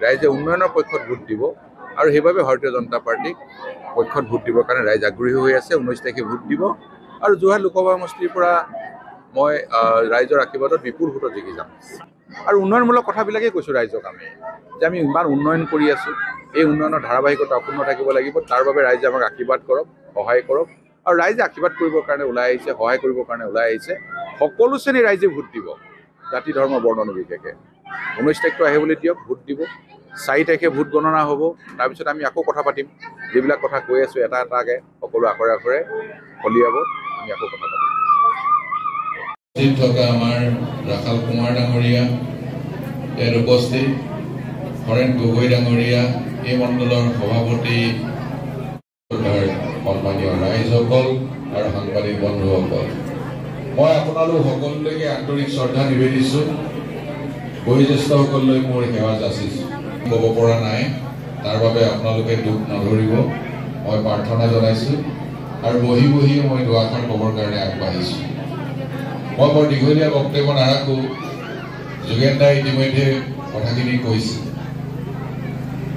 ৰাইজে উন্নয়নৰ পক্ষত ভোট দিব আৰু সেইবাবে ভাৰতীয় জনতা পাৰ্টিক পক্ষত ভোট দিবৰ কাৰণে ৰাইজ আগ্ৰহী হৈ আছে। 19 তাৰিখে ভোট দিব আৰু যোৰহাট লোকসভা সমষ্টিৰ পৰা মই ৰাইজৰ আশীৰ্বাদত বিপুল ভোটত জিকি যাম। আৰু উন্নয়নমূলক কথাবিলাকেই কৈছোঁ ৰাইজক আমি যে আমি ইমান উন্নয়ন কৰি আছোঁ, এই উন্নয়নৰ ধাৰাবাহিকতা অক্ষুণ্ণ থাকিব লাগিব। তাৰ বাবে ৰাইজে আমাক আশীৰ্বাদ কৰক, সহায় কৰক আৰু ৰাইজে আশীৰ্বাদ কৰিবৰ কাৰণে ওলাই আহিছে, সহায় কৰিবৰ কাৰণে ওলাই আহিছে। সকলো শ্ৰেণীৰ ৰাইজে ভোট দিব, জাতি ধৰ্ম বৰ্ণ নিৰ্বিশেষে। 19 তাৰিখটো আহে বুলি দিয়ক, ভোট দিব। 4 তাৰিখে ভোট গণনা হ'ব, তাৰপিছত আমি আকৌ কথা পাতিম। যিবিলাক কথা কৈ আছোঁ এটা এটাকৈ সকলো আখৰে আখৰে ফলিয়াব, আমি আকৌ কথা পাতিম। থকা আমাৰ ৰাখাল কুমাৰ ডাঙৰীয়া ইয়াত উপস্থিত, হৰেণ গগৈ ডাঙৰীয়া, এই মণ্ডলৰ সভাপতি, সন্মানীয় ৰাইজসকল আৰু সাংবাদিক বন্ধুসকল, মই আপোনালোক সকলোলৈকে আন্তৰিক শ্ৰদ্ধা নিবেদিছোঁ। বয়োজ্যেষ্ঠসকললৈ মোৰ সেৱা যাচিছোঁ। ক'ব পৰা নাই, তাৰ বাবে আপোনালোকে দুখ নধৰিব, মই প্ৰাৰ্থনা জনাইছোঁ আৰু বহি মই দুআষাৰ ক'বৰ কাৰণে আগবাঢ়িছোঁ। মই বৰ দীঘলীয়া বক্তব্য নাৰাখোঁ, যোগেন দাই ইতিমধ্যে কথাখিনি কৈছে।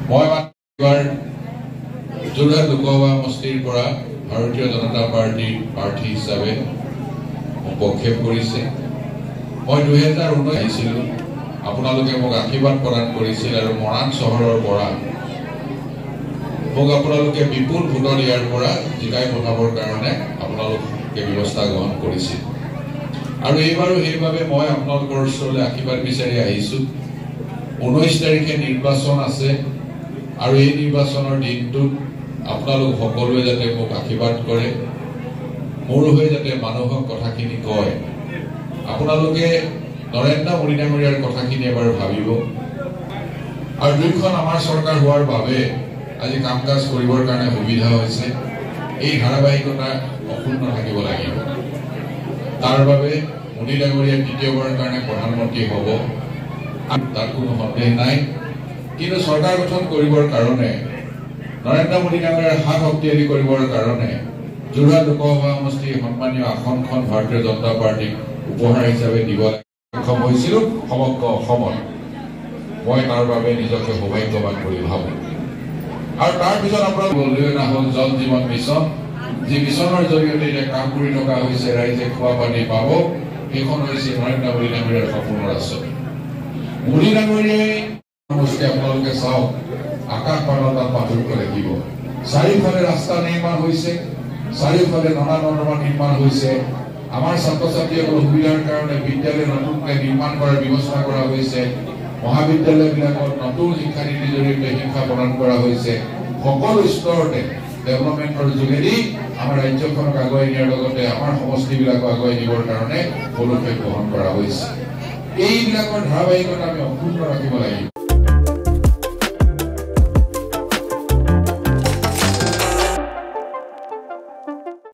মই এইবাৰ যোৰহাট লোকসভা সমষ্টিৰ পৰা ভাৰতীয় জনতা পাৰ্টীৰ প্ৰাৰ্থী হিচাপে প্ৰক্ষেপ কৰিছে। মই 2019 আহিছিলোঁ, আপোনালোকে মোক আশীৰ্বাদ প্ৰদান কৰিছিল আৰু মৰাণ চহৰৰ পৰা মোক আপোনালোকে বিপুল ভোটত ইয়াৰ পৰা জিকাই পঠাবৰ কাৰণে আপোনালোকে ব্যৱস্থা গ্ৰহণ কৰিছিল। আৰু এইবাৰো সেইবাবে মই আপোনালোকৰ ওচৰলৈ আশীৰ্বাদ বিচাৰি আহিছোঁ। 19 তাৰিখে নিৰ্বাচন আছে আৰু এই নিৰ্বাচনৰ দিনটোত আপোনালোক সকলোৱে যাতে মোক আশীৰ্বাদ কৰে, মোৰ হৈ যাতে মানুহক কথাখিনি কয়। আপোনালোকে নৰেন্দ্ৰ মোদী ডাঙৰীয়াৰ কথাখিনি এবাৰ ভাবিব। আৰু দুইখন আমাৰ চৰকাৰ হোৱাৰ বাবে আজি কাম কাজ কৰিবৰ কাৰণে সুবিধা হৈছে। এই ধাৰাবাহিকতা অক্ষুণ্ণ থাকিব লাগিব। তাৰ বাবে মোদী ডাঙৰীয়া দ্বিতীয়বাৰৰ কাৰণে প্ৰধানমন্ত্ৰী হ'ব, তাত কোনো সন্দেহ নাই। কিন্তু চৰকাৰ গঠন কৰিবৰ কাৰণে, নৰেন্দ্ৰ মোদী ডাঙৰীয়াৰ হাত শক্তিশালী কৰিবৰ কাৰণে যোৰহাট লোকসভা সমষ্টিৰ সন্মানীয় আসনখন ভাৰতীয় জনতা পাৰ্টীক উপহাৰ হিচাপে দিব সক্ষম হৈছিলোঁ সমগ্ৰ অসমত। মই তাৰ বাবে নিজকে সৌভাগ্যৱান বুলি ভাবোঁ। আৰু তাৰপিছত আপোনাৰ অনা হ'ল জল জীৱন মিছন, যি মিছনৰ জৰিয়তে এতিয়া কাম কৰি থকা হৈছে, ৰাইজে খোৱা পানী পাব। সেইখন হৈছে নৰেন্দ্ৰ মোদী ডাঙৰীয়াৰ সপোনৰ আঁচনি। মোদী ডাঙৰীয়াই আপোনালোকে চাওক, আকাশ পাতাল পাৰ্থক্য দেখিব। চাৰিওফালে ৰাস্তা নিৰ্মাণ হৈছে, চাৰিওফালে নলা নৰ্দমা নিৰ্মাণ হৈছে। আমাৰ ছাত্ৰ ছাত্ৰীসকলৰ সুবিধাৰ কাৰণে বিদ্যালয় নতুনকৈ নিৰ্মাণ কৰাৰ ব্যৱস্থা কৰা হৈছে। মহাবিদ্যালয়বিলাকত নতুন শিক্ষানীতিৰ জৰিয়তে শিক্ষা প্ৰদান কৰা হৈছে। সকলো স্তৰতে ডেভেলপমেণ্টৰ যোগেদি আমাৰ ৰাজ্যখনক আগুৱাই নিয়াৰ লগতে আমাৰ সমষ্টিবিলাকো আগুৱাই নিবৰ কাৰণে পদক্ষেপ গ্ৰহণ কৰা হৈছে। এইবিলাকৰ ধাৰাবাহিকতা আমি অক্ষুণ্ণ ৰাখিব লাগিব।